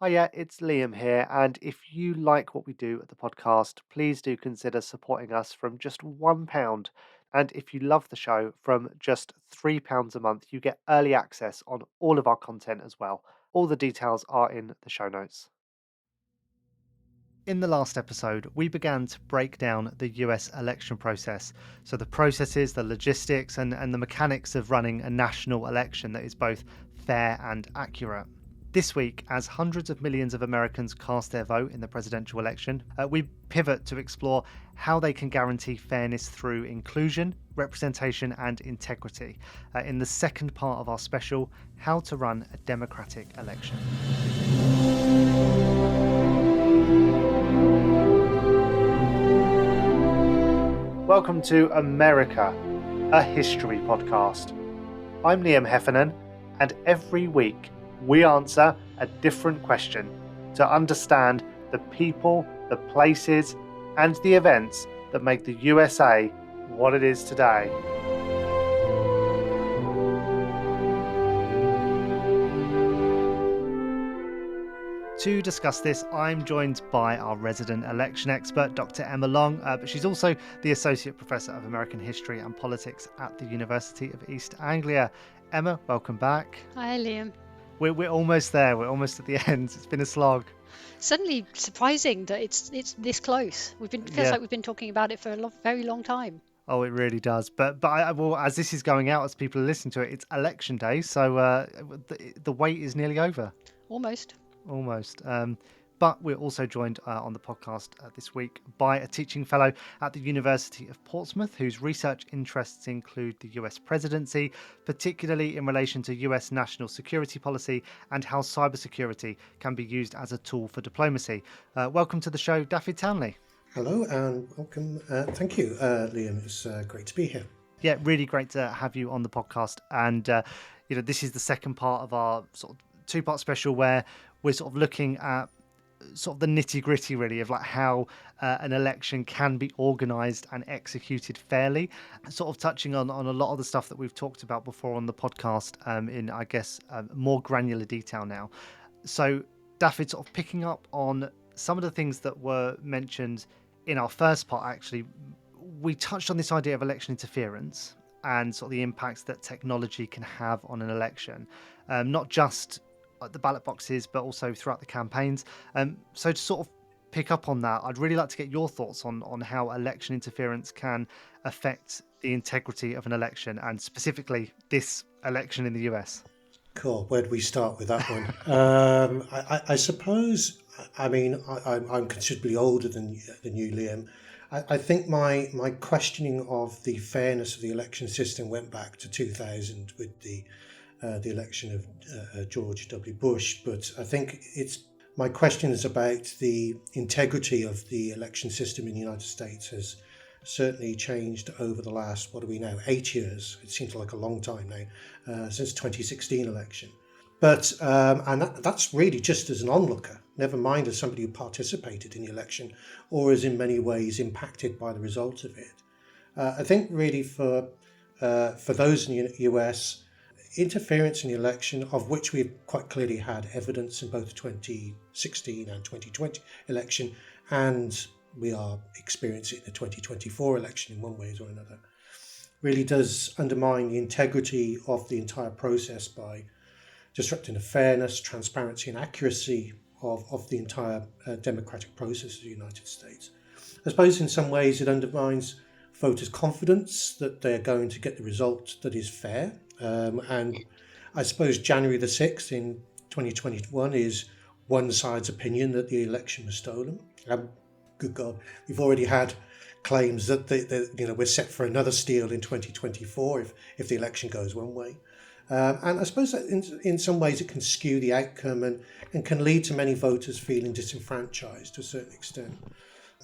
Hiya, it's Liam here, and if you like what we do at the podcast, please do consider supporting us from just £1. And if you love the show, from just £3 a month, you get early access on all of our content as well. All the details are in the show notes. In the last episode, we began to break down the US election process. So, the processes, the logistics, and the mechanics of running a national election that is both fair and accurate. This week, as hundreds of millions of Americans cast their vote in the presidential election, we pivot to explore how they can guarantee fairness through inclusion, representation, and integrity. In the second part of our special, How to Run a Democratic Election. Welcome to America, a history podcast. I'm Liam Heffernan, and every week we answer a different question to understand the people, the places, and the events that make the USA what it is today. To discuss this, I'm joined by our resident election expert, Dr. Emma Long, but she's also the Associate Professor of American History and Politics at the University of East Anglia. Emma, welcome back. Hi, Liam. We're almost there. We're almost at the end. It's been a slog. Suddenly surprising that it's this close. Feels like we've been talking about it for a very long time. Oh, it really does. But well, as this is going out, as people are listening to it, it's election day, so the wait is nearly over. Almost. But we're also joined on the podcast this week by a teaching fellow at the University of Portsmouth, whose research interests include the US presidency, particularly in relation to US national security policy and how cybersecurity can be used as a tool for diplomacy. Welcome to the show, Daffy Townley. Hello and welcome. Thank you, Liam. It's great to be here. Yeah, really great to have you on the podcast. And, this is the second part of our sort of two-part special where we're sort of looking at sort of the nitty-gritty really of like how an election can be organized and executed fairly, sort of touching on a lot of the stuff that we've talked about before on the podcast in I guess more granular detail now. So Daffy, sort of picking up on some of the things that were mentioned in our first part, actually we touched on this idea of election interference and sort of the impacts that technology can have on an election, not just at the ballot boxes, but also throughout the campaigns. So to sort of pick up on that, I'd really like to get your thoughts on how election interference can affect the integrity of an election, and specifically this election in the US. Cool. Where do we start with that one? I suppose, I'm considerably older than you, Liam. I think my questioning of the fairness of the election system went back to 2000 with the election of George W. Bush, but I think my question is about the integrity of the election system in the United States has certainly changed over the last, 8 years. It seems like a long time now, since 2016 election. But and that's really just as an onlooker, never mind as somebody who participated in the election or is in many ways impacted by the result of it. I think really for those in the US, interference in the election, of which we've quite clearly had evidence in both 2016 and 2020 election, and we are experiencing the 2024 election in one way or another, really does undermine the integrity of the entire process by disrupting the fairness, transparency and accuracy of the entire democratic process of the United States. I suppose in some ways it undermines voters' confidence that they're going to get the result that is fair. And I suppose January the 6th in 2021 is one side's opinion that the election was stolen. Good God, we've already had claims that we're set for another steal in 2024 if the election goes one way. And I suppose that in some ways it can skew the outcome and can lead to many voters feeling disenfranchised to a certain extent.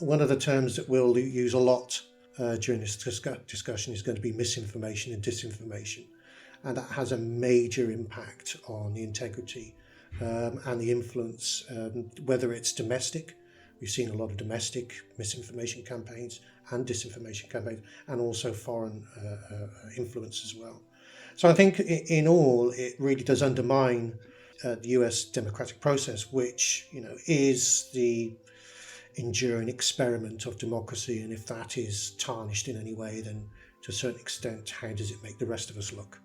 One of the terms that we'll use a lot during this discussion is going to be misinformation and disinformation. And that has a major impact on the integrity and the influence, whether it's domestic. We've seen a lot of domestic misinformation campaigns and disinformation campaigns, and also foreign influence as well. So I think in all, it really does undermine the US democratic process, which, is the enduring experiment of democracy. And if that is tarnished in any way, then to a certain extent, how does it make the rest of us look?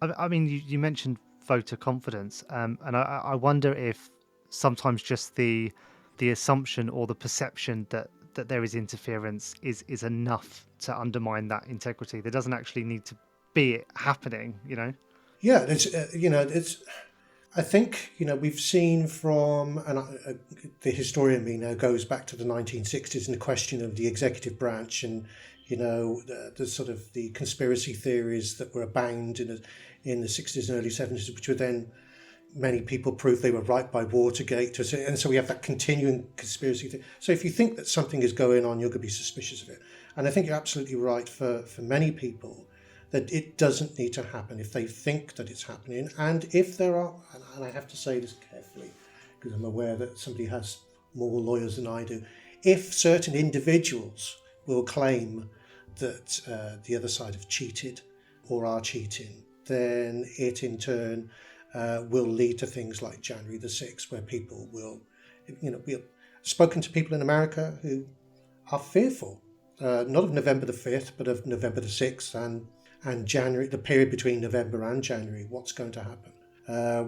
I mean, you mentioned voter confidence, and I wonder if sometimes just the assumption or the perception that there is interference is enough to undermine that integrity. There doesn't actually need to be it happening, Yeah, it's. I think we've seen from, and the historian me now goes back to the 1960s and the question of the executive branch, and the sort of the conspiracy theories that were abound in the 60s and early 70s, which were then many people proved they were right by Watergate, and so we have that continuing conspiracy theory. So if you think that something is going on, you're going to be suspicious of it. And I think you're absolutely right for many people that it doesn't need to happen if they think that it's happening. And if there are, and I have to say this carefully because I'm aware that somebody has more lawyers than I do, if certain individuals will claim that the other side have cheated or are cheating, then it in turn will lead to things like January the 6th, where people will, we've spoken to people in America who are fearful, not of November the 5th, but of November the 6th and January, the period between November and January, what's going to happen,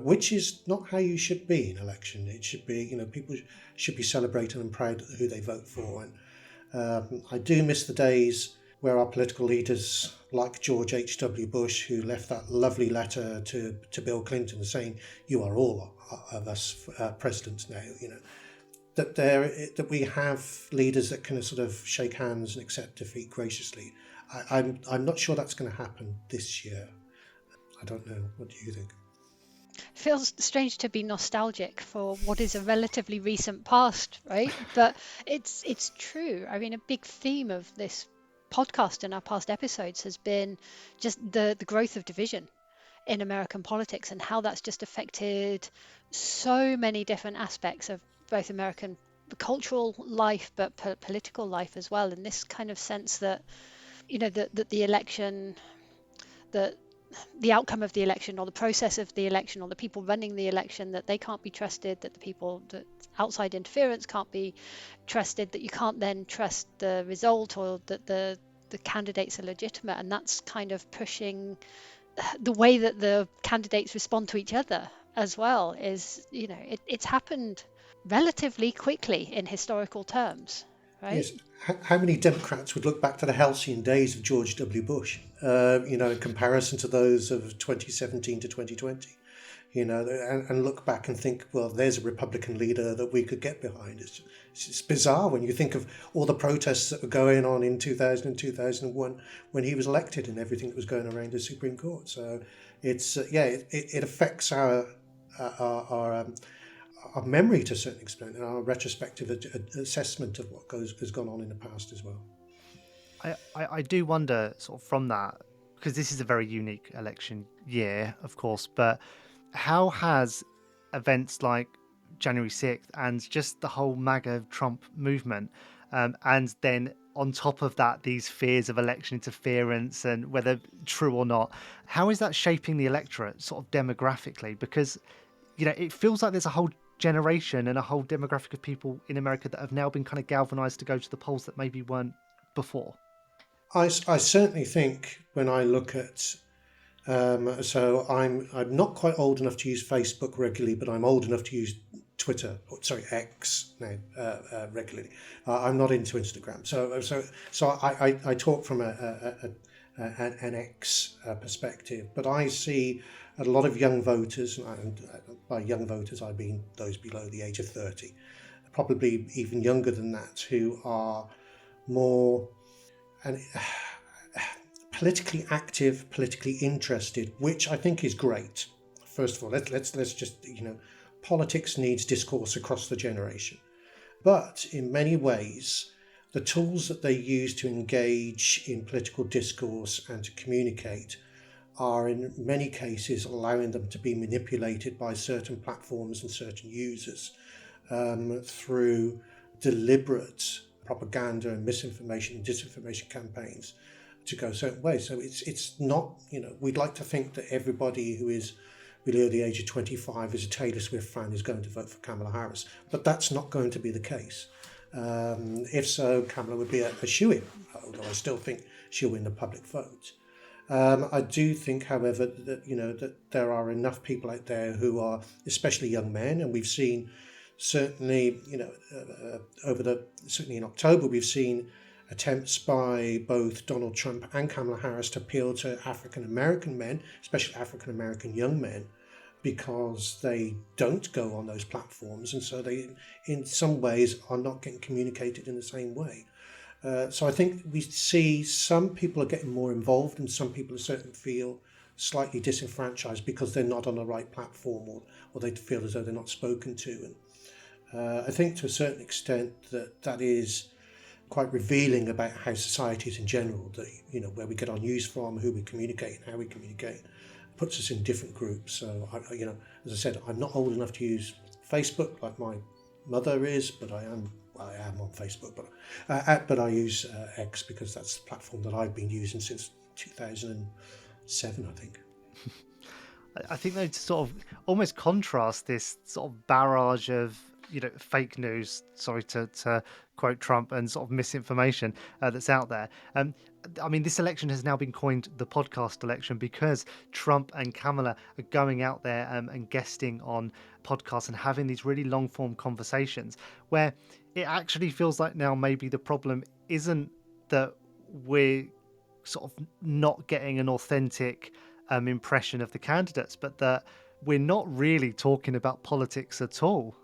which is not how you should be in election. It should be, people should be celebrating and proud of who they vote for. And I do miss the days where our political leaders, like George H.W. Bush, who left that lovely letter to Bill Clinton saying, "You are all of us presidents now," that we have leaders that can sort of shake hands and accept defeat graciously. I'm not sure that's going to happen this year. I don't know. What do you think? It feels strange to be nostalgic for what is a relatively recent past, right? But it's true. I mean, a big theme of this podcast and our past episodes has been just the growth of division in American politics and how that's just affected so many different aspects of both American cultural life but political life as well, in this kind of sense that that the election, that the outcome of the election or the process of the election or the people running the election, that they can't be trusted, that the people, that outside interference can't be trusted, that you can't then trust the result, or that the candidates are legitimate. And that's kind of pushing the way that the candidates respond to each other as well. Is it's happened relatively quickly in historical terms, right? Yes. How many Democrats would look back to the halcyon days of George W. Bush, in comparison to those of 2017 to 2020, and look back and think, well, there's a Republican leader that we could get behind. It's bizarre when you think of all the protests that were going on in 2000 and 2001 when he was elected and everything that was going around the Supreme Court. So it's, it affects our memory to a certain extent and our retrospective assessment of what has gone on in the past as well. I do wonder, sort of from that, because this is a very unique election year, of course, but how has events like January 6th and just the whole MAGA Trump movement, and then on top of that, these fears of election interference and whether true or not, how is that shaping the electorate sort of demographically? Because, it feels like there's a whole generation and a whole demographic of people in America that have now been kind of galvanized to go to the polls that maybe weren't before. I certainly think when I look at, so I'm not quite old enough to use Facebook regularly, but I'm old enough to use X now regularly. I'm not into Instagram, so I talk from an X perspective, but I see a lot of young voters, and by young voters I mean those below the age of 30, probably even younger than that, who are more politically active, politically interested, which I think is great. First of all, let's just, politics needs discourse across the generation. But in many ways, the tools that they use to engage in political discourse and to communicate are in many cases allowing them to be manipulated by certain platforms and certain users through deliberate propaganda and misinformation and disinformation campaigns to go certain ways. So it's not, we'd like to think that everybody who is below the age of 25 is a Taylor Swift fan is going to vote for Kamala Harris. But that's not going to be the case. If so, Kamala would be a shoo-in, although I still think she'll win the public vote. I do think, however, that that there are enough people out there who are, especially young men, and we've seen certainly certainly in October we've seen attempts by both Donald Trump and Kamala Harris to appeal to African American men, especially African American young men, because they don't go on those platforms, and so they, in some ways, are not getting communicated in the same way. So I think we see some people are getting more involved, and some people certainly feel slightly disenfranchised because they're not on the right platform, or they feel as though they're not spoken to. And I think to a certain extent that is quite revealing about how society is in general. That where we get our news from, who we communicate, and how we communicate, puts us in different groups. So as I said, I'm not old enough to use Facebook like my mother is, but I am on Facebook, but I use X because that's the platform that I've been using since 2007, I think. I think they sort of almost contrast this sort of barrage of fake news, sorry to quote Trump, and sort of misinformation that's out there. I mean, this election has now been coined the podcast election because Trump and Kamala are going out there and guesting on podcasts and having these really long form conversations where it actually feels like now maybe the problem isn't that we're sort of not getting an authentic impression of the candidates, but that we're not really talking about politics at all.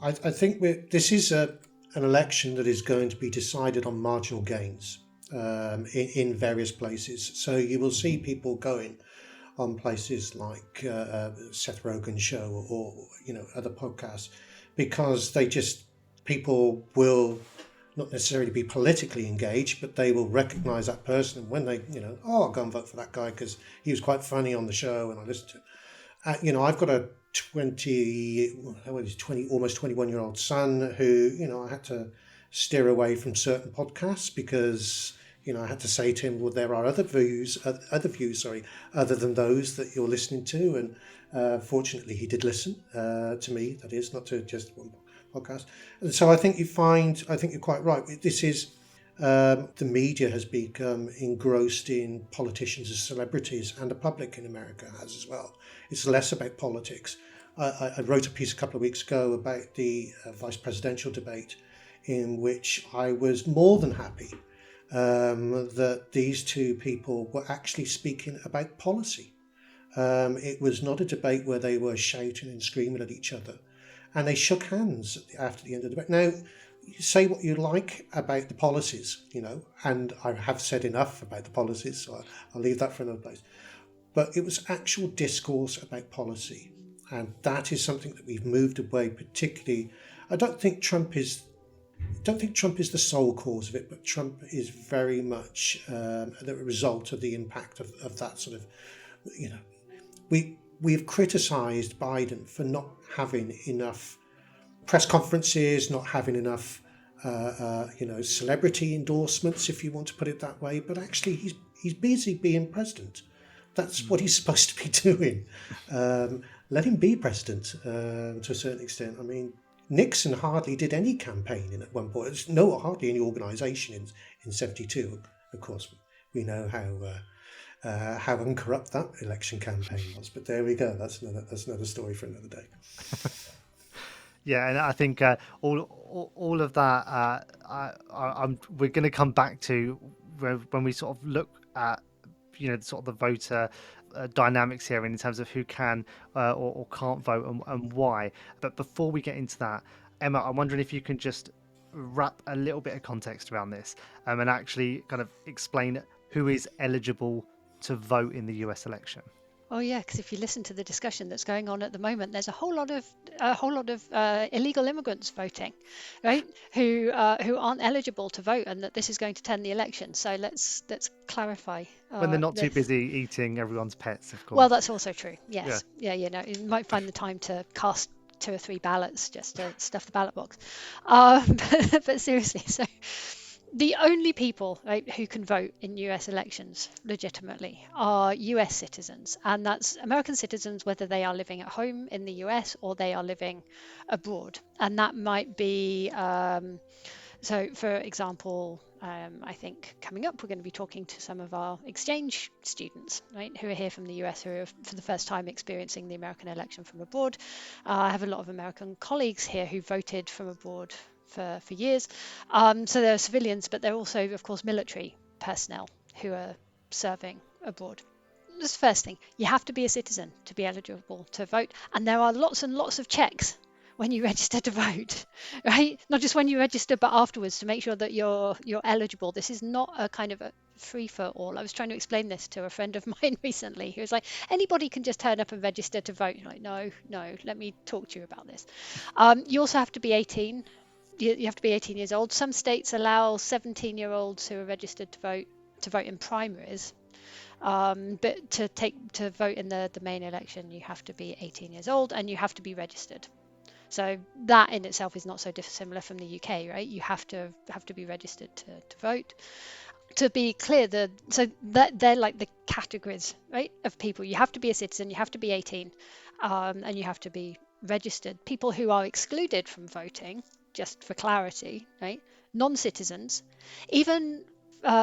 I think this is an election that is going to be decided on marginal gains in various places. So you will see people going on places like Seth Rogen's show or other podcasts because people will not necessarily be politically engaged, but they will recognise that person. And when they, I'll go and vote for that guy because he was quite funny on the show and I listened to it. I've got a 20, almost 21-year-old son who, I had to steer away from certain podcasts because, I had to say to him, well, there are other views, other than those that you're listening to. And fortunately, he did listen to me, that is, not to just one podcast. And so I think you're quite right. This is, the media has become engrossed in politicians as celebrities, and the public in America has as well. It's less about politics. I wrote a piece a couple of weeks ago about the vice presidential debate in which I was more than happy that these two people were actually speaking about policy. It was not a debate where they were shouting and screaming at each other. And they shook hands after the end of the debate. Now, you say what you like about the policies, and I have said enough about the policies, so I'll leave that for another place. But it was actual discourse about policy. And that is something that we've moved away, particularly. I don't think Trump is the sole cause of it, but Trump is very much the result of the impact of that sort of, we've criticised Biden for not having enough press conferences, not having enough, celebrity endorsements, if you want to put it that way. But actually, he's busy being president. That's what he's supposed to be doing. Let him be president to a certain extent. I mean, Nixon hardly did any campaigning at one point. There's hardly any organisation in 1972. Of course, we know how uncorrupt that election campaign was. But there we go. That's another story for another day. Yeah, and I think all of that we're going to come back to when we sort of look at sort of the voter dynamics here in terms of who can or can't vote and why. But before we get into that, Emma, I'm wondering if you can just wrap a little bit of context around this and actually kind of explain who is eligible to vote in the US election. Oh yeah, because if you listen to the discussion that's going on at the moment, there's a whole lot of illegal immigrants voting, right? Who aren't eligible to vote, and that this is going to turn the election. So let's clarify. When they're not too busy eating everyone's pets, of course. Well, that's also true. Yes. Yeah. You might find the time to cast 2 or 3 ballots just to stuff the ballot box. But seriously, so The only people, right, who can vote in US elections legitimately are US citizens, and that's American citizens, whether they are living at home in the US or they are living abroad. And that might be, so for example, I think coming up, we're going to be talking to some of our exchange students, right, who are here from the US, who are for the first time experiencing the American election from abroad. I have a lot of American colleagues here who voted from abroad for years. So there are civilians, but there are also, of course, military personnel who are serving abroad. That's the first thing. You have to be a citizen to be eligible to vote, and there are lots and lots of checks when you register to vote, right? Not just when you register, but afterwards to make sure that you're eligible. This is not a kind of a free for all. I was trying to explain this to a friend of mine recently who was like, anybody can just turn up and register to vote. You're like, no, no, let me talk to you about this. You also have to be 18. You have to be 18 years old. Some states allow 17-year-olds who are registered to vote in primaries. But to vote in the main election, you have to be 18 years old and you have to be registered. So that in itself is not so dissimilar from the UK, right? You have to be registered to vote. To be clear, so that they're like the categories, right, of people. You have to be a citizen, you have to be 18, and you have to be registered. People who are excluded from voting, just for clarity, right? Non-citizens, even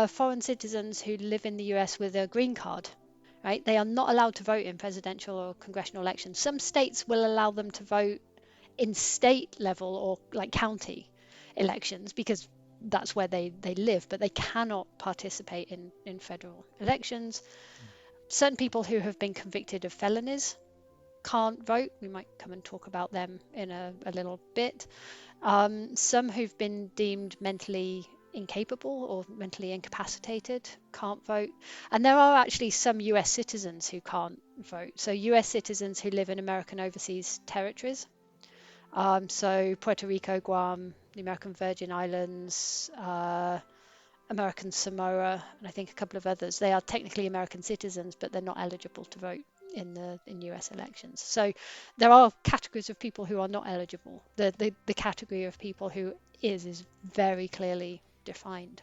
foreign citizens who live in the US with a green card, right? They are not allowed to vote in presidential or congressional elections. Some states will allow them to vote in state level or like county elections because that's where they live, but they cannot participate in federal elections. Certain people who have been convicted of felonies can't vote. We might come and talk about them in a little bit. Some who've been deemed mentally incapable or mentally incapacitated can't vote. And there are actually some US citizens who can't vote. So US citizens who live in American overseas territories. So Puerto Rico, Guam, the American Virgin Islands, American Samoa, and I think a couple of others. They are technically American citizens, but they're not eligible to vote in US elections. So there are categories of people who are not eligible. The category of people who is very clearly defined.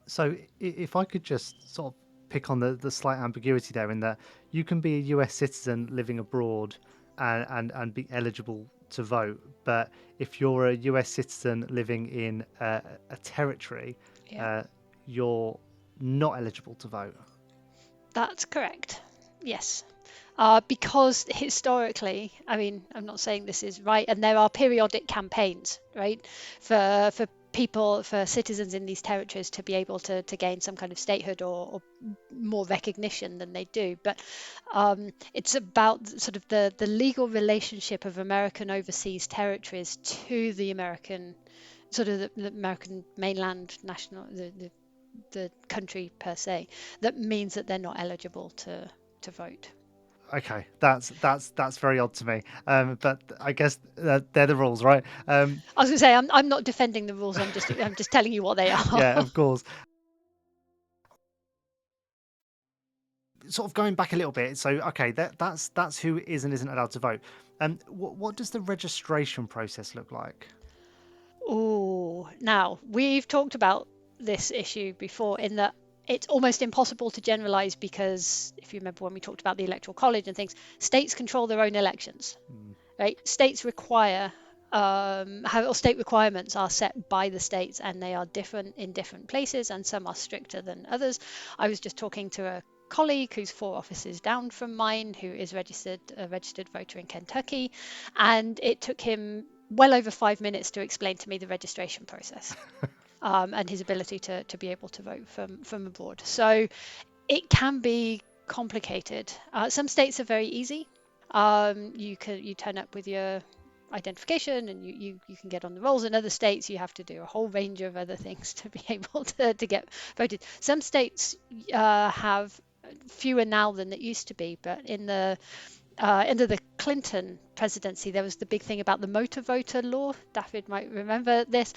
So if I could just sort of pick on the slight ambiguity there, in that you can be a US citizen living abroad and be eligible to vote, but if you're a US citizen living in a territory, Yeah, you're not eligible to vote. that's correct. Yes. Because historically, I mean, I'm not saying this is right, and there are periodic campaigns, right, for people, for citizens in these territories to be able to gain some kind of statehood or more recognition than they do. But it's about sort of the legal relationship of American overseas territories to the American, sort of the American mainland national, the country per se, that means that they're not eligible to vote. Okay, that's very odd to me. But I guess they're the rules, right? I was going to say I'm not defending the rules. I'm just telling you what they are. Yeah, of course. Sort of going back a little bit. So, okay, that's who is and isn't allowed to vote. What does the registration process look like? Oh, now we've talked about this issue before in that it's almost impossible to generalize because if you remember when we talked about the electoral college and things, states control their own elections, right? States require or state requirements are set by the states and they are different in different places and some are stricter than others. I was just talking to a colleague who's 4 offices down from mine who is a registered voter in Kentucky, and it took him well over 5 minutes to explain to me the registration process and his ability to be able to vote from abroad. So it can be complicated. Some states are very easy. You turn up with your identification and you can get on the rolls. In other states, you have to do a whole range of other things to be able to get voted. Some states have fewer now than it used to be, but under the Clinton presidency, there was the big thing about the motor voter law. David might remember this.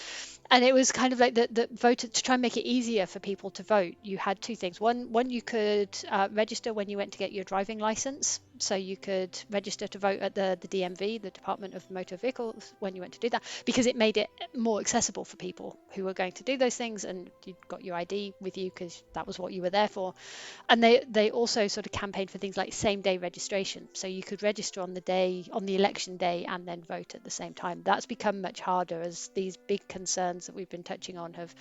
And it was kind of like the voter, to try and make it easier for people to vote. You had two things. One you could register when you went to get your driving license So you could register to vote at the DMV, the Department of Motor Vehicles, when you went to do that, because it made it more accessible for people who were going to do those things, and you got your ID with you because that was what you were there for. And they also sort of campaigned for things like same day registration, so you could register on the election day and then vote at the same time. That's become much harder as these big concerns that we've been touching on have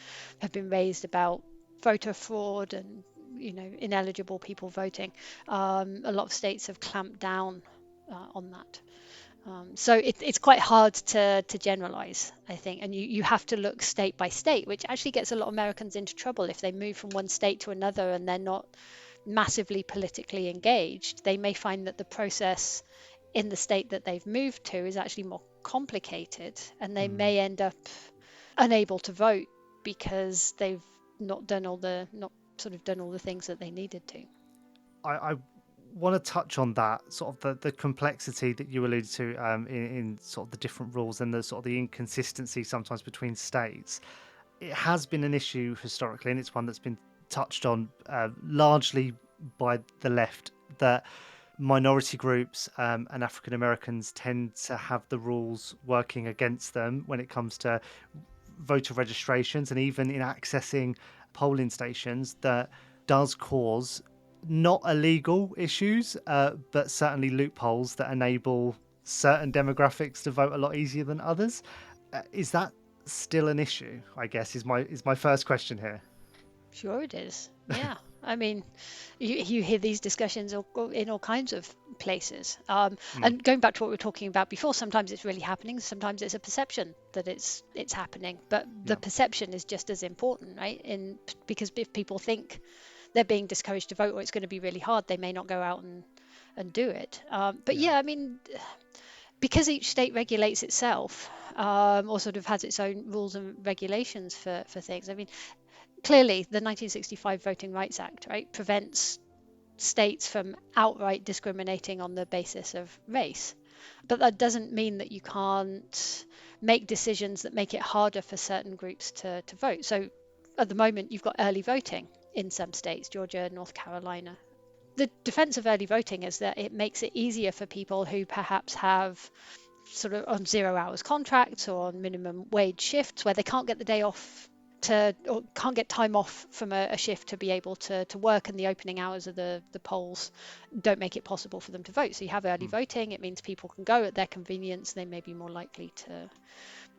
been raised about voter fraud and ineligible people voting. A lot of states have clamped down on that. So it's quite hard to generalize, I think, and you have to look state by state, which actually gets a lot of Americans into trouble if they move from one state to another and they're not massively politically engaged. They may find that the process in the state that they've moved to is actually more complicated, and they may end up unable to vote because they've not sort of done all the things that they needed to. I want to touch on that sort of the complexity that you alluded to in sort of the different rules and the sort of the inconsistency sometimes between states. It has been an issue historically, and it's one that's been touched on largely by the left, that minority groups and African Americans tend to have the rules working against them when it comes to voter registrations and even in accessing polling stations. That does cause not illegal issues, but certainly loopholes that enable certain demographics to vote a lot easier than others. Is that still an issue, I guess, is my first question here. Sure it is. Yeah. I mean, you hear these discussions in all kinds of places. And going back to what we were talking about before, sometimes it's really happening. Sometimes it's a perception that it's happening. But the perception is just as important, right? Because if people think they're being discouraged to vote or it's going to be really hard, they may not go out and do it. But yeah, I mean, because each state regulates itself, or sort of has its own rules and regulations for things. I mean, clearly the 1965 Voting Rights Act, right, prevents states from outright discriminating on the basis of race. But that doesn't mean that you can't make decisions that make it harder for certain groups to vote. So at the moment, you've got early voting in some states, Georgia, North Carolina. The defense of early voting is that it makes it easier for people who perhaps have sort of on 0 hours contracts or on minimum wage shifts where they can't get the day off or can't get time off from a shift to be able to work, and the opening hours of the polls don't make it possible for them to vote. So you have early voting. It means people can go at their convenience. They may be more likely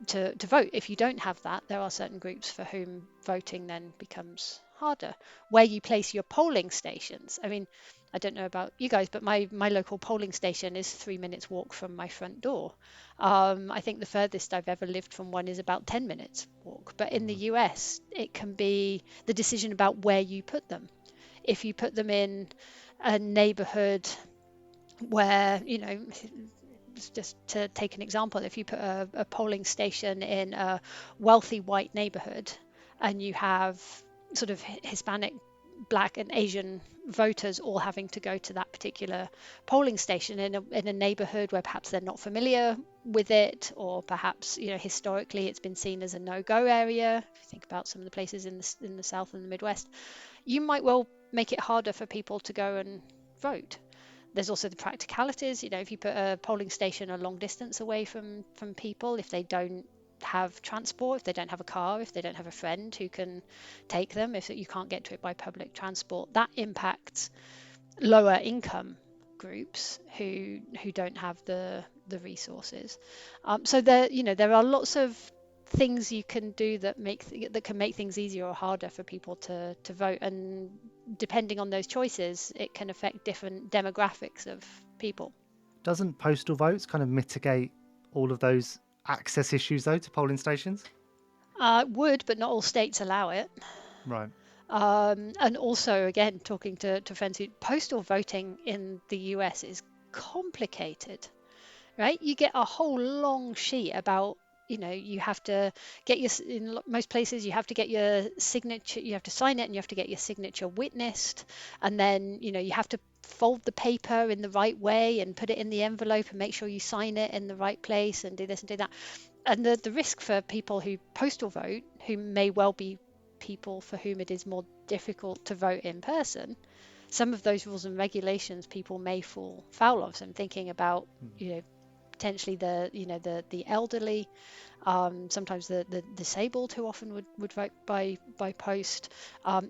to vote. If you don't have that, there are certain groups for whom voting then becomes harder. Where you place your polling stations, I mean, I don't know about you guys, but my local polling station is 3 minutes walk from my front door. I think the furthest I've ever lived from one is about 10 minutes walk. But in the US, it can be the decision about where you put them. If you put them in a neighborhood where, just to take an example, if you put a polling station in a wealthy white neighborhood and you have sort of Hispanic, Black and Asian voters all having to go to that particular polling station in a neighborhood where perhaps they're not familiar with it, or perhaps historically it's been seen as a no-go area. If you think about some of the places in the South and the Midwest, you might well make it harder for people to go and vote. There's also the practicalities. If you put a polling station a long distance away from people, if they don't have transport, if they don't have a car, if they don't have a friend who can take them, if you can't get to it by public transport, that impacts lower income groups who don't have the resources. So there are lots of things you can do that can make things easier or harder for people to vote, and depending on those choices, it can affect different demographics of people. Doesn't postal votes kind of mitigate all of those access issues though to polling stations? Would, but not all states allow it. Right. And also, again, talking to friends who postal voting in the US is complicated, right? You get a whole long sheet about, you have to get in most places, you have to get your signature, you have to sign it and you have to get your signature witnessed. And then, you have to fold the paper in the right way and put it in the envelope and make sure you sign it in the right place and do this and do that. And the risk for people who postal vote, who may well be people for whom it is more difficult to vote in person, some of those rules and regulations people may fall foul of. So I'm thinking about, potentially the elderly, sometimes the disabled who often would vote by post,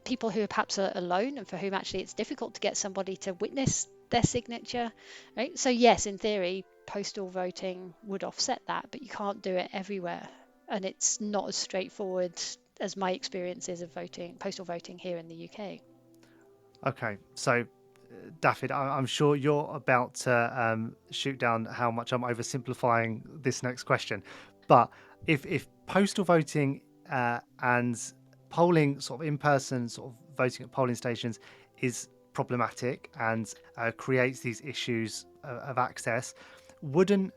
people who are perhaps alone and for whom actually it's difficult to get somebody to witness their signature, right? So yes, in theory, postal voting would offset that, but you can't do it everywhere, and it's not as straightforward as my experiences of postal voting here in the UK. Okay, so Daffy, I'm sure you're about to shoot down how much I'm oversimplifying this next question, but if postal voting and polling, sort of in person, sort of voting at polling stations, is problematic and creates these issues of access, wouldn't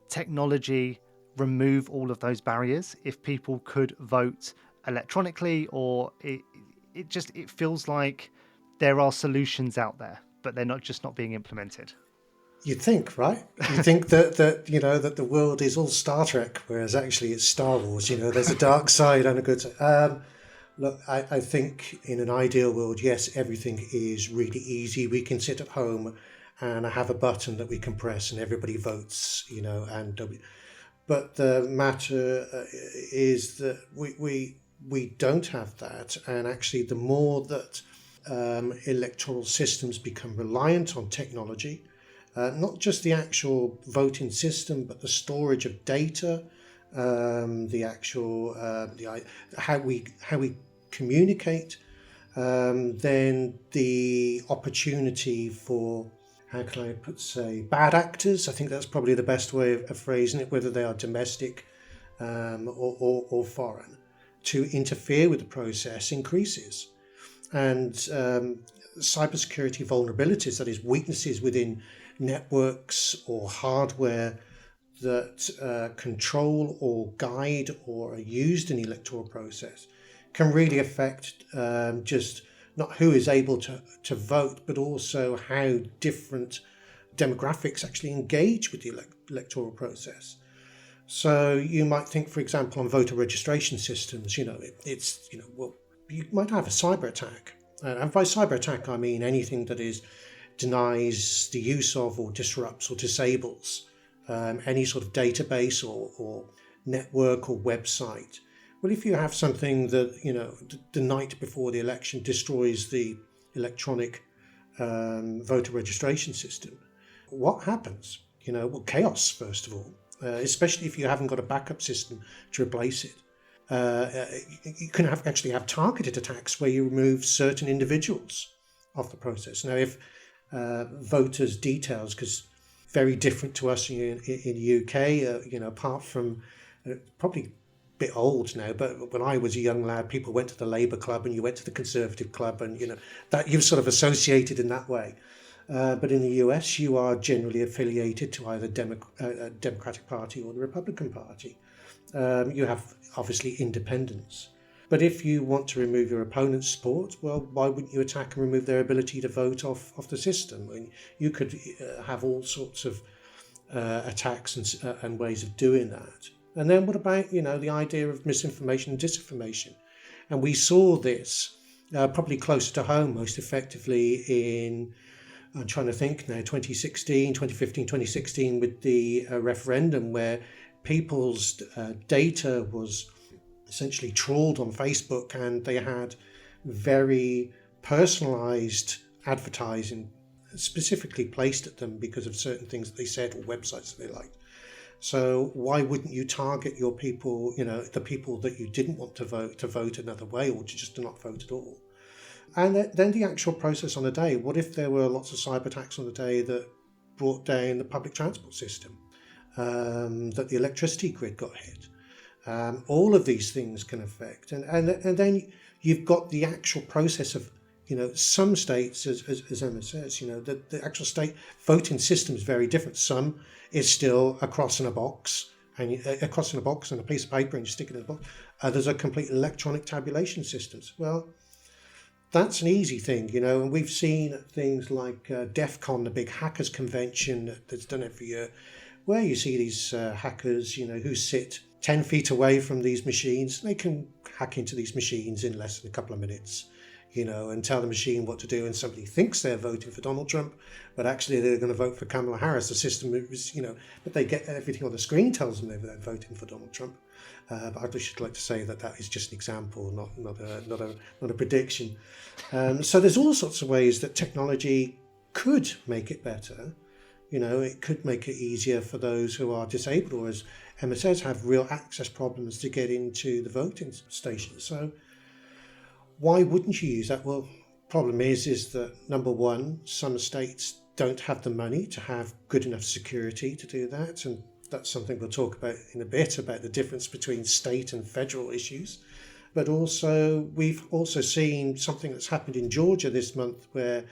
technology remove all of those barriers if people could vote electronically? Or it feels like there are solutions out there, but they're not being implemented. You'd think, right? You think that that the world is all Star Trek, whereas actually it's Star Wars. There's a dark side and a good side. Look, I think in an ideal world, yes, everything is really easy. We can sit at home and have a button that we can press and everybody votes, but the matter is that we don't have that. And actually, the more that electoral systems become reliant on technology, not just the actual voting system, but the storage of data, the actual how we communicate, then the opportunity for, how can I say, bad actors, I think that's probably the best way of phrasing it, whether they are domestic or foreign, to interfere with the process increases. And cybersecurity vulnerabilities, that is weaknesses within networks or hardware that control or guide or are used in the electoral process, can really affect just not who is able to vote, but also how different demographics actually engage with the electoral process. So you might think, for example, on voter registration systems, you might have a cyber attack. And by cyber attack, I mean anything that denies the use of or disrupts or disables any sort of database or network or website. Well, if you have something that, the night before the election destroys the electronic voter registration system, what happens? Chaos, first of all, especially if you haven't got a backup system to replace it. You can actually have targeted attacks where you remove certain individuals off the process. Now, if voters' details, because very different to us in the UK, apart from probably bit old now, but when I was a young lad, people went to the Labour Club and you went to the Conservative Club, and that you're sort of associated in that way. But in the US, you are generally affiliated to either Democratic Party or the Republican Party. You have obviously independents. But if you want to remove your opponent's support, well, why wouldn't you attack and remove their ability to vote off the system? I mean, you could have all sorts of attacks and ways of doing that. And then what about, the idea of misinformation and disinformation? And we saw this probably closer to home most effectively in, I'm trying to think now, 2015, 2016, with the referendum, where people's data was essentially trawled on Facebook, and they had very personalized advertising specifically placed at them because of certain things that they said or websites that they liked. So why wouldn't you target your people, the people that you didn't want to vote another way, or to just not vote at all? And then the actual process on the day. What if there were lots of cyber attacks on the day that brought down the public transport system, that the electricity grid got hit? All of these things can affect. And then you've got the actual process of, some states, as Emma says, the actual state voting system is very different. Some is still a cross in a box, and a cross in a box and a piece of paper, and you stick it in a box. Others are complete electronic tabulation systems. Well, that's an easy thing, and we've seen things like DEF CON, the big hackers convention that's done every year, where you see these hackers, who sit 10 feet away from these machines. They can hack into these machines in less than a couple of minutes. and tell the machine what to do, and somebody thinks they're voting for Donald Trump, but actually they're going to vote for Kamala Harris. The system is, but they get everything on the screen tells them they're voting for Donald Trump. But I should like to say that is just an example, not a prediction. So there's all sorts of ways that technology could make it better. It could make it easier for those who are disabled or, as Emma says, have real access problems to get into the voting stations. So why wouldn't you use that? Well, problem is that, number one, some states don't have the money to have good enough security to do that. And that's something we'll talk about in a bit, about the difference between state and federal issues. But also, we've also seen something that's happened in Georgia this month where,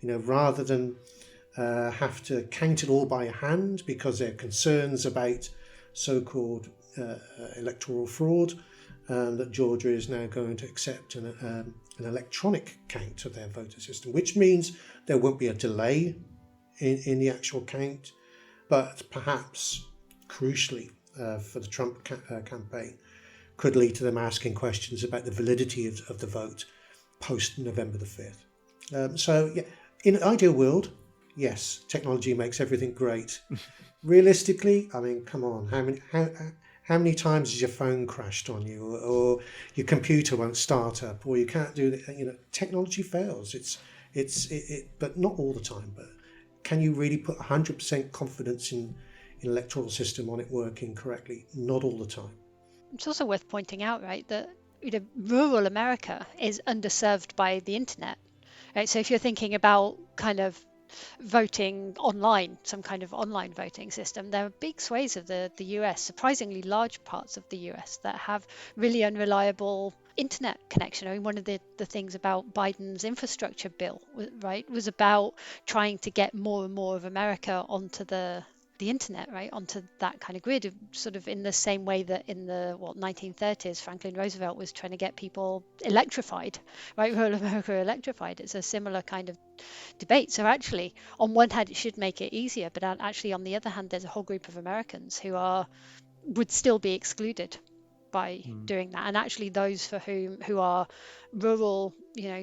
rather than have to count it all by hand because there are concerns about so-called electoral fraud, that Georgia is now going to accept an electronic count of their voter system, which means there won't be a delay in the actual count, but perhaps, crucially for the Trump campaign, could lead to them asking questions about the validity of the vote post November the 5th. So, yeah, in an ideal world, yes, technology makes everything great. Realistically, I mean, come on, how many times has your phone crashed on you, or your computer won't start up, or you can't do that? Technology fails. But not all the time. But can you really put 100% confidence in an electoral system on it working correctly? Not all the time. It's also worth pointing out, right, that rural America is underserved by the internet. Right? So if you're thinking about kind of voting online, some kind of online voting system, there are big swathes of the US, surprisingly large parts of the US, that have really unreliable internet connection. I mean, one of the things about Biden's infrastructure bill, right, was about trying to get more and more of America onto the internet, right, onto that kind of grid, sort of in the same way that in the 1930s Franklin Roosevelt was trying to get people electrified, right, rural America electrified. It's a similar kind of debate. So actually, on one hand, it should make it easier, but actually on the other hand, there's a whole group of Americans who would still be excluded by doing that. And actually those who are rural,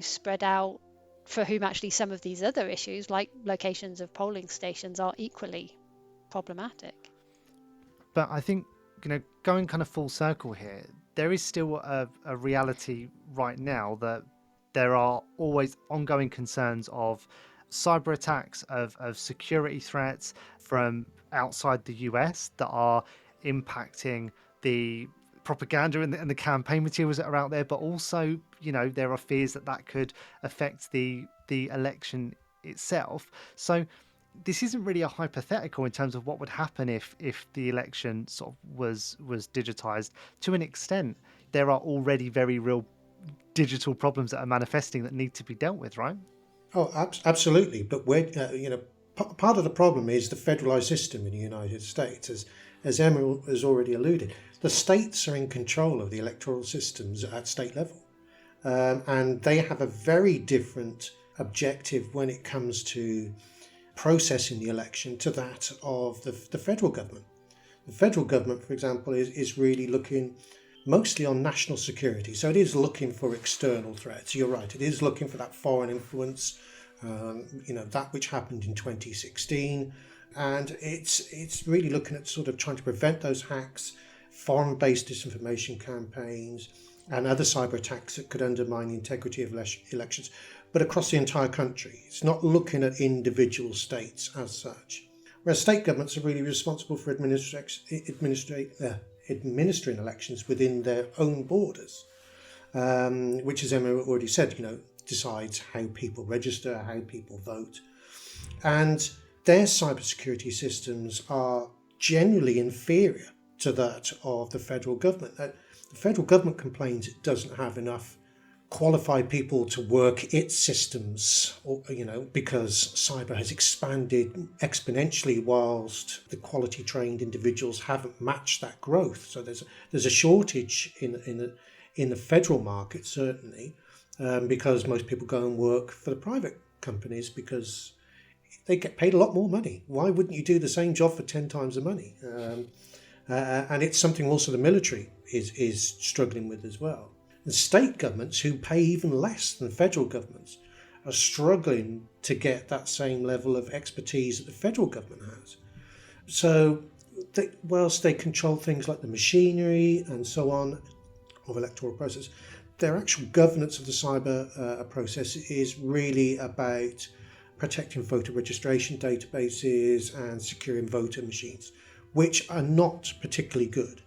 spread out, for whom actually some of these other issues like locations of polling stations are equally problematic. But I think, going kind of full circle here, there is still a reality right now that there are always ongoing concerns of cyber attacks, of security threats from outside the US that are impacting the propaganda and the campaign materials that are out there. But also, there are fears that could affect the election itself. So this isn't really a hypothetical in terms of what would happen if the election sort of was digitized. To an extent, there are already very real digital problems that are manifesting that need to be dealt with, right? Oh, absolutely. But part of the problem is the federalized system in the United States, as Emma has already alluded. The states are in control of the electoral systems at state level, and they have a very different objective when it comes to processing the election to that of the federal government. The federal government, for example, is really looking mostly on national security. So it is looking for external threats. You're right. It is looking for that foreign influence, that which happened in 2016. And it's really looking at sort of trying to prevent those hacks, foreign-based disinformation campaigns, and other cyber attacks that could undermine the integrity of elections, but across the entire country. It's not looking at individual states as such. Whereas state governments are really responsible for administering elections within their own borders, which, as Emma already said, decides how people register, how people vote. And their cybersecurity systems are generally inferior to that of the federal government. The federal government complains it doesn't have enough qualified people to work its systems, because cyber has expanded exponentially whilst the quality trained individuals haven't matched that growth. So there's a shortage in the federal market, certainly, because most people go and work for the private companies because they get paid a lot more money. Why wouldn't you do the same job for 10 times the money? And it's something also the military is struggling with as well. And state governments, who pay even less than federal governments, are struggling to get that same level of expertise that the federal government has. So, whilst they control things like the machinery and so on of electoral process, their actual governance of the cyber process is really about protecting voter registration databases and securing voter machines, which are not particularly good.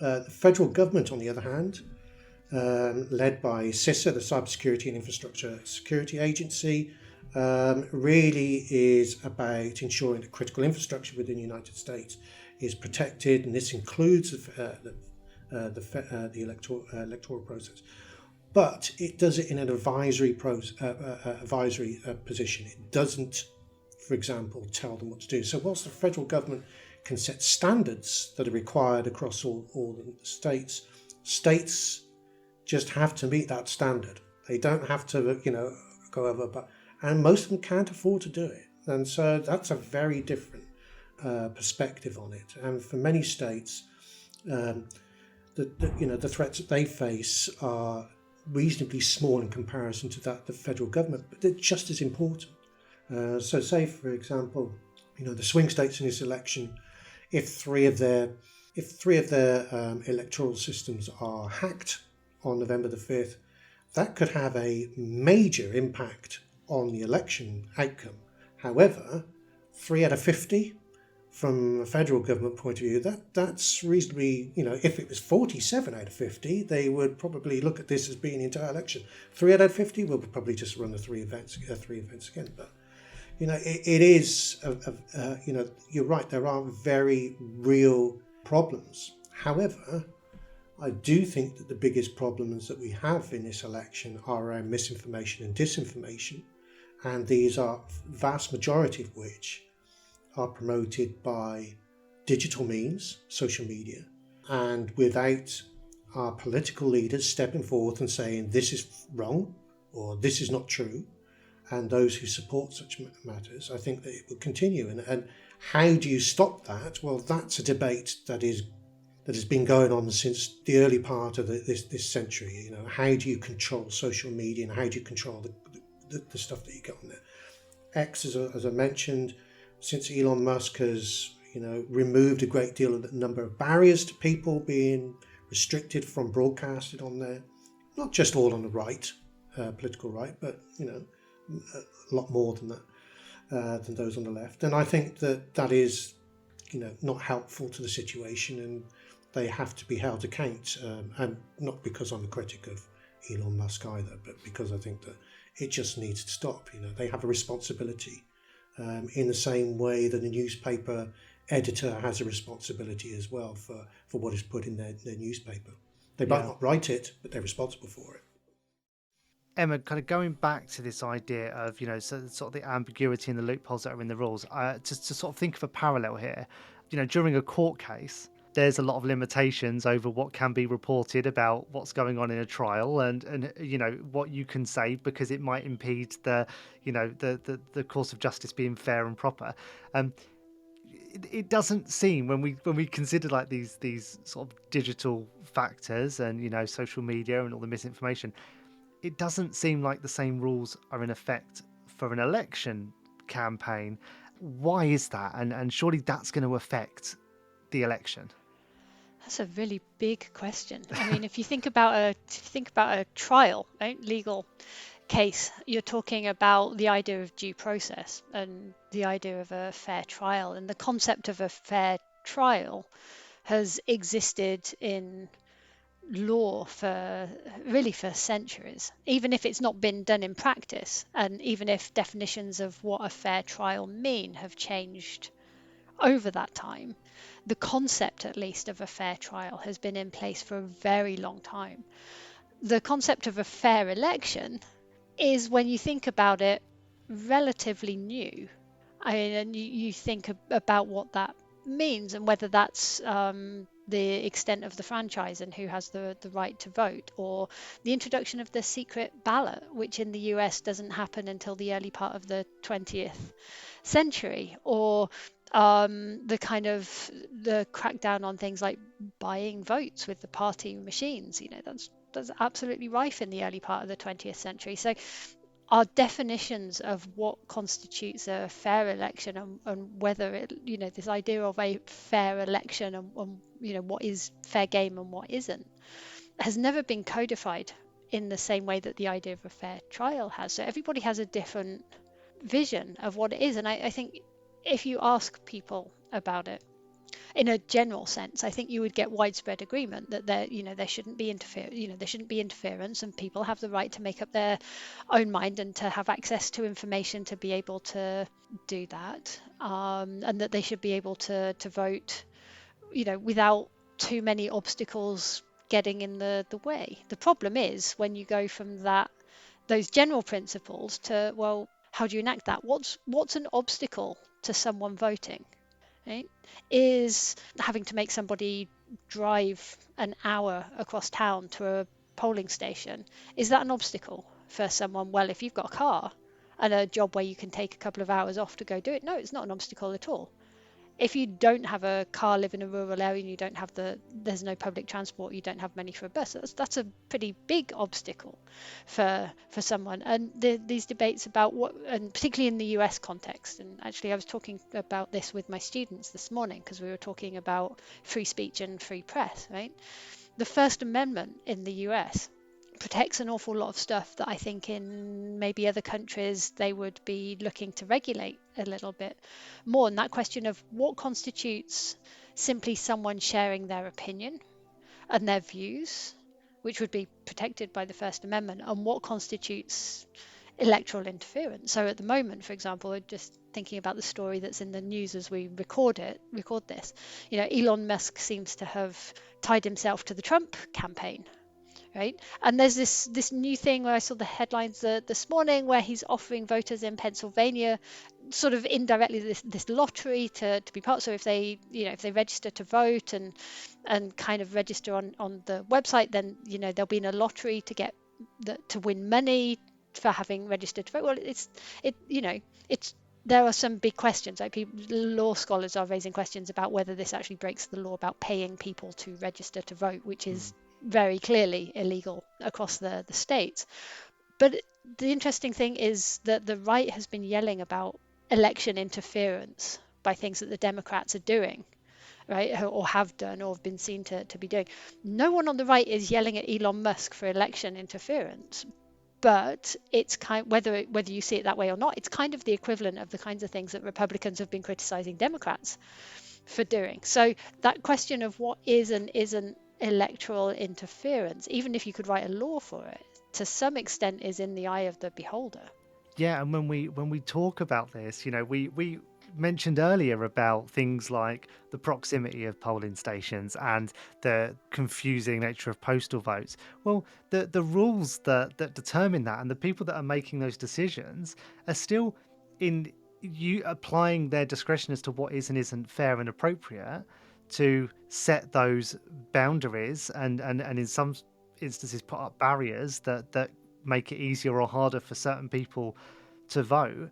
The federal government, on the other hand, led by CISA, the Cybersecurity and Infrastructure Security Agency, really is about ensuring that critical infrastructure within the United States is protected, and this includes the electoral process. But it does it in an advisory position. It doesn't, for example, tell them what to do. So whilst the federal government can set standards that are required across all the states, states just have to meet that standard. They don't have to, go over, and most of them can't afford to do it. And so that's a very different perspective on it. And for many states, the threats that they face are reasonably small in comparison to that the federal government, but they're just as important. So, say for example, the swing states in this election, if three of their electoral systems are hacked on November the 5th, that could have a major impact on the election outcome. However, 3 out of 50, from a federal government point of view, that's reasonably, if it was 47 out of 50, they would probably look at this as being the entire election. 3 out of 50, we'll probably just run the three events again. But, it is, you're right, there are very real problems. However, I do think that the biggest problems that we have in this election are around misinformation and disinformation, and these are vast majority of which are promoted by digital means, social media, and without our political leaders stepping forth and saying this is wrong or this is not true, and those who support such matters, I think that it will continue. And how do you stop that? Well, that's a debate that has been going on since the early part of this century. How do you control social media, and how do you control the stuff that you get on there? X, as I mentioned, since Elon Musk has removed a great deal of the number of barriers to people being restricted from broadcasting on there, not just all on the right, political right, but a lot more than that, than those on the left. And I think that is not helpful to the situation, and they have to be held to account, and not because I'm a critic of Elon Musk either, but because I think that it just needs to stop. They have a responsibility, in the same way that a newspaper editor has a responsibility as well for what is put in their newspaper. They might not write it, but they're responsible for it. Emma, kind of going back to this idea of, sort of the ambiguity and the loopholes that are in the rules, just to sort of think of a parallel here, during a court case, there's a lot of limitations over what can be reported about what's going on in a trial, and what you can say, because it might impede the course of justice being fair and proper. It doesn't seem, when we consider like these sort of digital factors and social media and all the misinformation, it doesn't seem like the same rules are in effect for an election campaign. Why is that? And surely that's going to affect the election. That's a really big question. I mean, if you think about a trial, right, legal case, you're talking about the idea of due process and the idea of a fair trial, and the concept of a fair trial has existed in law for centuries, even if it's not been done in practice, and even if definitions of what a fair trial mean have changed over that time. The concept, at least, of a fair trial has been in place for a very long time. The concept of a fair election is, when you think about it, relatively new. And you think about what that means, and whether that's the extent of the franchise and who has the right to vote, or the introduction of the secret ballot, which in the US doesn't happen until the early part of the 20th century, or The kind of the crackdown on things like buying votes with the party machines, that's absolutely rife in the early part of the 20th century. So our definitions of what constitutes a fair election, and whether this idea of a fair election, and what is fair game and what isn't, has never been codified in the same way that the idea of a fair trial has. So everybody has a different vision of what it is. And I think if you ask people about it in a general sense, I think you would get widespread agreement that there shouldn't be there shouldn't be interference, and people have the right to make up their own mind and to have access to information to be able to do that, and that they should be able to vote, without too many obstacles getting in the way. The problem is when you go from those general principles to, well, how do you enact that? What's an obstacle to someone voting? Right? Is having to make somebody drive an hour across town to a polling station, is that an obstacle for someone? Well, if you've got a car and a job where you can take a couple of hours off to go do it, no, it's not an obstacle at all. If you don't have a car, live in a rural area, and you don't have there's no public transport, you don't have money for a bus, that's a pretty big obstacle for someone. And these debates about what, and particularly in the US context, and actually I was talking about this with my students this morning because we were talking about free speech and free press, right? The First Amendment in the US protects an awful lot of stuff that I think in maybe other countries they would be looking to regulate a little bit more. And that question of what constitutes simply someone sharing their opinion and their views, which would be protected by the First Amendment, and what constitutes electoral interference. So at the moment, for example, just thinking about the story that's in the news as we record this, Elon Musk seems to have tied himself to the Trump campaign, right? And there's this new thing where I saw the headlines this morning where he's offering voters in Pennsylvania sort of indirectly this lottery to be part. So if they register to vote and kind of register on the website, then they'll be in a lottery to get to win money for having registered to vote. Well, it's there are some big questions. Like law scholars are raising questions about whether this actually breaks the law about paying people to register to vote, which is very clearly illegal across the states. But the interesting thing is that the right has been yelling about election interference by things that the Democrats are doing, right, or have done, or have been seen to be doing. No one on the right is yelling at Elon Musk for election interference, but it's whether you see it that way or not, it's kind of the equivalent of the kinds of things that Republicans have been criticizing Democrats for doing. So that question of what is and isn't electoral interference, even if you could write a law for it, to some extent is in the eye of the beholder. Yeah, and when we talk about this, we mentioned earlier about things like the proximity of polling stations and the confusing nature of postal votes. Well, the rules that determine that and the people that are making those decisions are still in you applying their discretion as to what is and isn't fair and appropriate to set those boundaries and in some instances put up barriers that make it easier or harder for certain people to vote.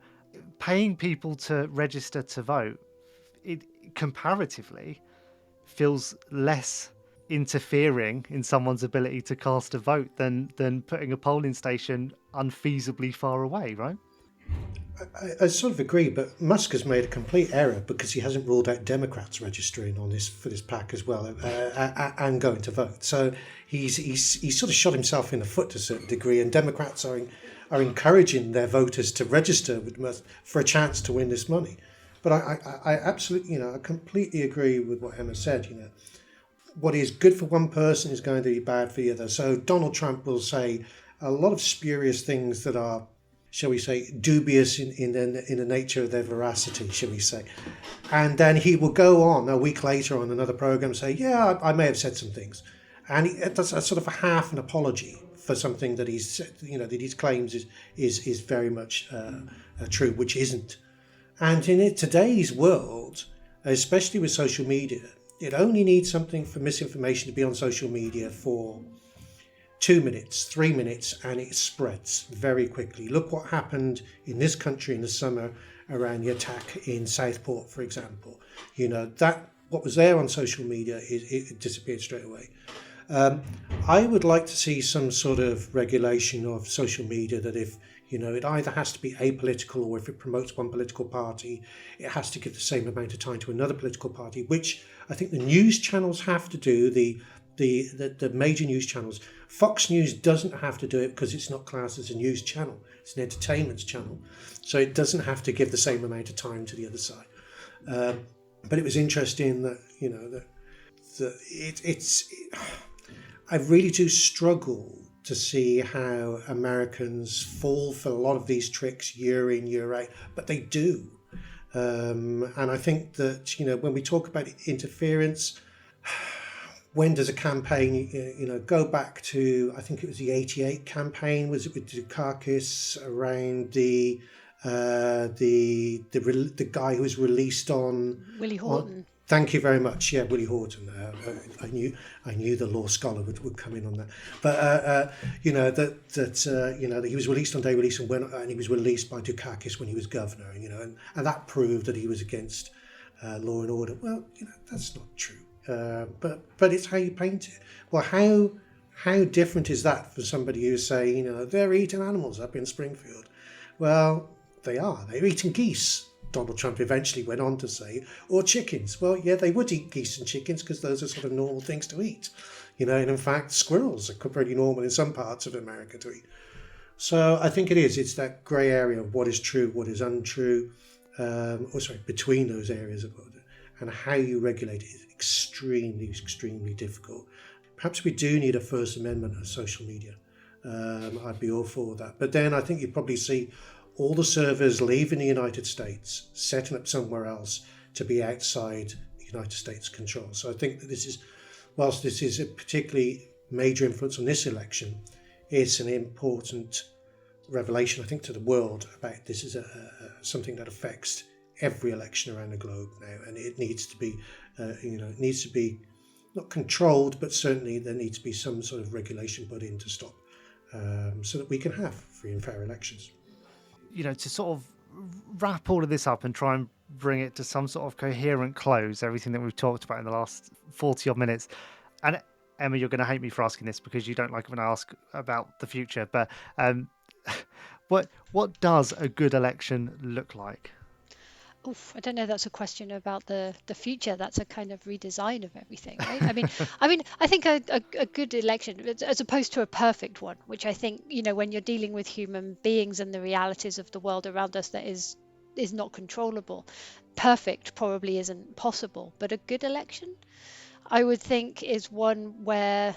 Paying people to register to vote, it comparatively feels less interfering in someone's ability to cast a vote than putting a polling station unfeasibly far away, right? I sort of agree, but Musk has made a complete error because he hasn't ruled out Democrats registering on this for this pack as well and going to vote. So he's sort of shot himself in the foot to a certain degree, and Democrats are encouraging their voters to register with Musk for a chance to win this money. But I absolutely, I completely agree with what Emma said. What is good for one person is going to be bad for the other. So Donald Trump will say a lot of spurious things that are, shall we say, dubious in the nature of their veracity, shall we say. And then he will go on a week later on another program and say, yeah, I may have said some things. And that's a sort of a half an apology for something that he's, that he claims is very much true, which isn't. And in today's world, especially with social media, it only needs something for misinformation to be on social media for 2 minutes, 3 minutes, and it spreads very quickly. Look what happened in this country in the summer around the attack in Southport, for example. That what was there on social media, it disappeared straight away. I would like to see some sort of regulation of social media that if it either has to be apolitical, or if it promotes one political party, it has to give the same amount of time to another political party, which I think the news channels have to do, the major news channels. Fox News doesn't have to do it because it's not classed as a news channel. It's an entertainment channel. So it doesn't have to give the same amount of time to the other side. But it was interesting that, I really do struggle to see how Americans fall for a lot of these tricks year in, year out, but they do. And I think that, when we talk about interference, when does a campaign, go back to, I think it was the 88 campaign, was it with Dukakis around the guy who was released on... Willie Horton. Thank you very much. Yeah, Willie Horton. I knew the law scholar would come in on that. But that he was released on day release and he was released by Dukakis when he was governor. And that proved that he was against law and order. Well, that's not true. But it's how you paint it. Well, how different is that for somebody who's saying, they're eating animals up in Springfield? Well, they are. They're eating geese. Donald Trump eventually went on to say, or chickens. Well, yeah, they would eat geese and chickens because those are sort of normal things to eat. And in fact, squirrels are pretty normal in some parts of America to eat. So I think it's that grey area of what is true, what is untrue, between those areas of order, and how you regulate it is extremely, extremely difficult. Perhaps we do need a First Amendment of social media. I'd be all for that. But then I think you'd probably see all the servers leaving the United States, setting up somewhere else to be outside the United States control. So I think that whilst this is a particularly major influence on this election, it's an important revelation, I think, to the world about this is something that affects every election around the globe now, and it needs to be, not controlled, but certainly there needs to be some sort of regulation put in to stop, so that we can have free and fair elections. To sort of wrap all of this up and try and bring it to some sort of coherent close, everything that we've talked about in the last 40 odd minutes. And Emma, you're going to hate me for asking this because you don't like when I ask about the future, but what does a good election look like? I don't know. That's a question about the future. That's a kind of redesign of everything, right? I think a good election, as opposed to a perfect one, which I think, when you're dealing with human beings and the realities of the world around us, that is not controllable. Perfect probably isn't possible, but a good election, I would think, is one where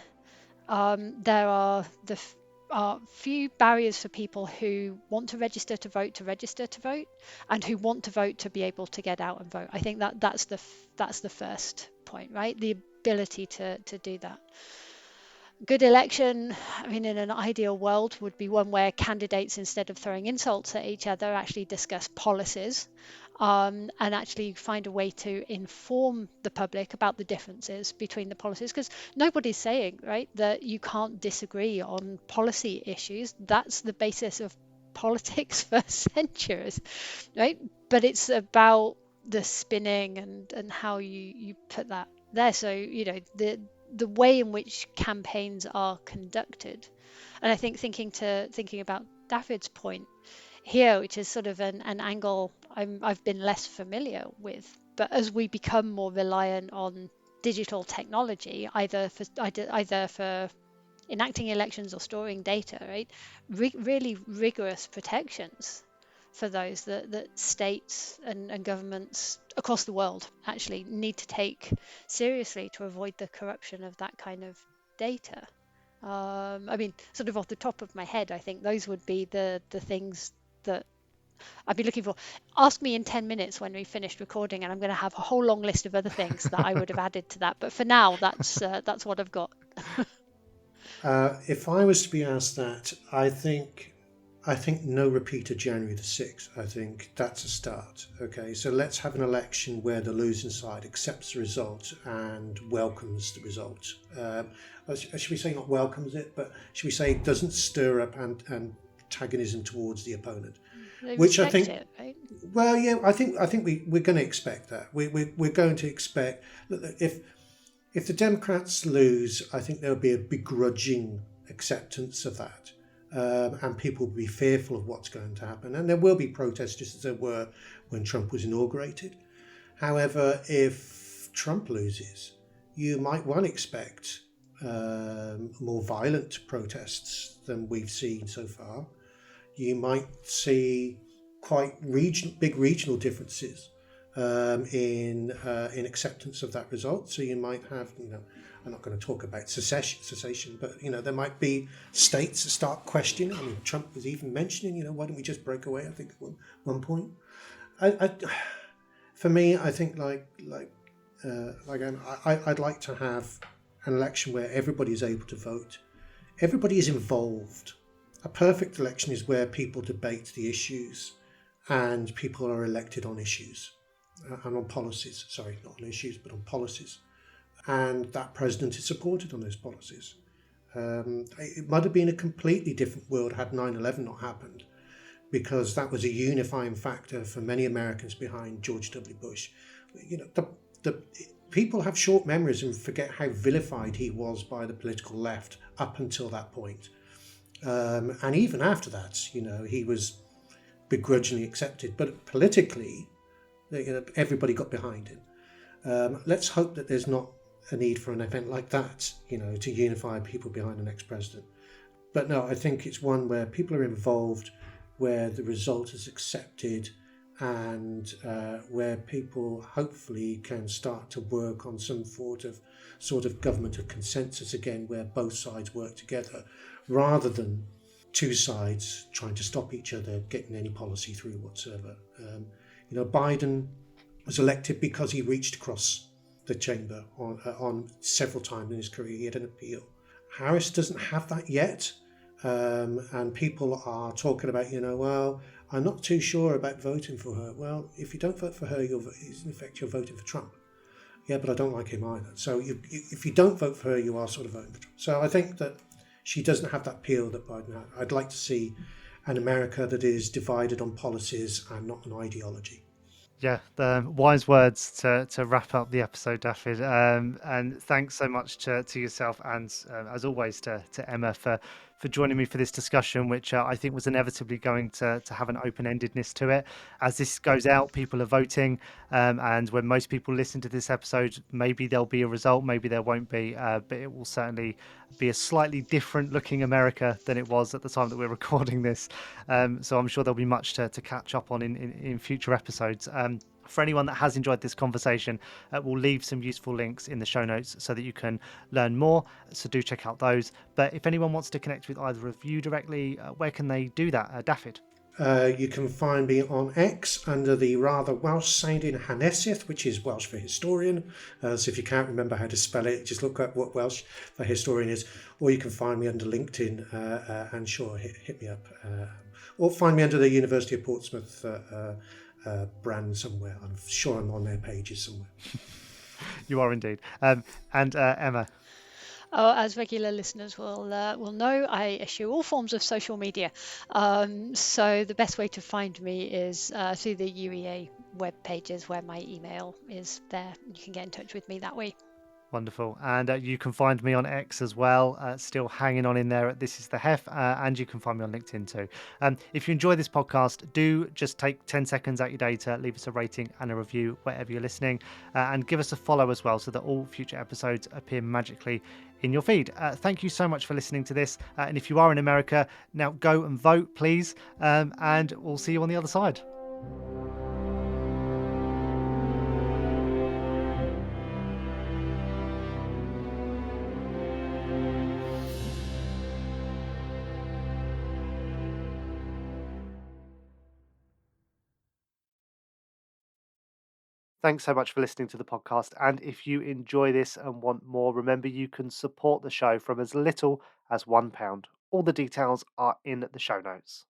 there are few barriers for people who want to register to vote, and who want to vote to be able to get out and vote. I think that's the first point, right? The ability to do that. Good election, in an ideal world, would be one where candidates, instead of throwing insults at each other, actually discuss policies, and actually find a way to inform the public about the differences between the policies. Because nobody's saying, right, that you can't disagree on policy issues. That's the basis of politics for centuries, right? But it's about the spinning and how you put that there. So, the way in which campaigns are conducted. And I think thinking about David's point here, which is sort of an angle I've been less familiar with, but as we become more reliant on digital technology, either for enacting elections or storing data, right, really rigorous protections for those that states and governments across the world actually need to take seriously to avoid the corruption of that kind of data. Sort of off the top of my head, I think those would be the things that I'd be looking for. Ask me in 10 minutes when we finished recording, and I'm going to have a whole long list of other things that I would have added to that. But for now, that's what I've got. If I was to be asked that, I think no repeat of January the 6th. I think that's a start. Okay, so let's have an election where the losing side accepts the result and welcomes the result. Should we say not welcomes it, but should we say doesn't stir up antagonism towards the opponent? They which I respect think, it, right? well, yeah, I think we're going to expect that. We're going to expect that if the Democrats lose, I think there'll be a begrudging acceptance of that. And people will be fearful of what's going to happen. And there will be protests, just as there were when Trump was inaugurated. However, if Trump loses, you might well expect more violent protests than we've seen so far. You might see quite big regional differences in acceptance of that result. So you might have, I'm not going to talk about secession, but there might be states that start questioning. I mean, Trump was even mentioning, why don't we just break away? I think at one point. I, for me, I think I'd like to have an election where everybody is able to vote, everybody is involved. A perfect election is where people debate the issues and people are elected on issues and on policies. Sorry, not on issues, but on policies. And that president is supported on those policies. It might have been a completely different world had 9/11 not happened, because that was a unifying factor for many Americans behind George W. Bush. The people have short memories and forget how vilified he was by the political left up until that point. And even after that, he was begrudgingly accepted. But politically, everybody got behind him. Let's hope that there's not a need for an event like that, to unify people behind the next president. But no, I think it's one where people are involved, where the result is accepted, and where people hopefully can start to work on some sort of government of consensus again, where both sides work together, rather than two sides trying to stop each other getting any policy through whatsoever. Biden was elected because he reached across the chamber on several times in his career. He had an appeal. Harris doesn't have that yet. And people are talking about, well, I'm not too sure about voting for her. Well, if you don't vote for her, in effect, you're voting for Trump. Yeah, but I don't like him either. So if you don't vote for her, you are sort of voting for Trump. So I think that she doesn't have that appeal that Biden had. I'd like to see an America that is divided on policies and not on ideology. Yeah, the wise words to wrap up the episode, Daffy. And thanks so much to yourself and, as always, to Emma for joining me for this discussion, which I think was inevitably going to have an open-endedness to it. As this goes out, people are voting, and when most people listen to this episode, maybe there'll be a result, maybe there won't be, but it will certainly be a slightly different looking America than it was at the time that we're recording this. So I'm sure there'll be much to catch up on in future episodes. For anyone that has enjoyed this conversation, we'll leave some useful links in the show notes so that you can learn more. So do check out those. But if anyone wants to connect with either of you directly, where can they do that, Daffyd? You can find me on X under the rather Welsh sounding Hanesydd, which is Welsh for historian. So if you can't remember how to spell it, just look up what Welsh for historian is. Or you can find me under LinkedIn and sure, hit me up. Or find me under the University of Portsmouth brand somewhere. I'm sure I'm on their pages somewhere. You are indeed. And Emma. Oh, as regular listeners will know, I issue all forms of social media. So the best way to find me is through the UEA web pages, where my email is there. You can get in touch with me that way. Wonderful. And you can find me on X as well, still hanging on in there at This Is the Hef, and you can find me on LinkedIn too. If you enjoy this podcast, do just take 10 seconds out your day to leave us a rating and a review wherever you're listening, and give us a follow as well so that all future episodes appear magically in your feed. Thank you so much for listening to this. And if you are in America, now go and vote, please, and we'll see you on the other side. Thanks so much for listening to the podcast. And if you enjoy this and want more, remember you can support the show from as little as £1. All the details are in the show notes.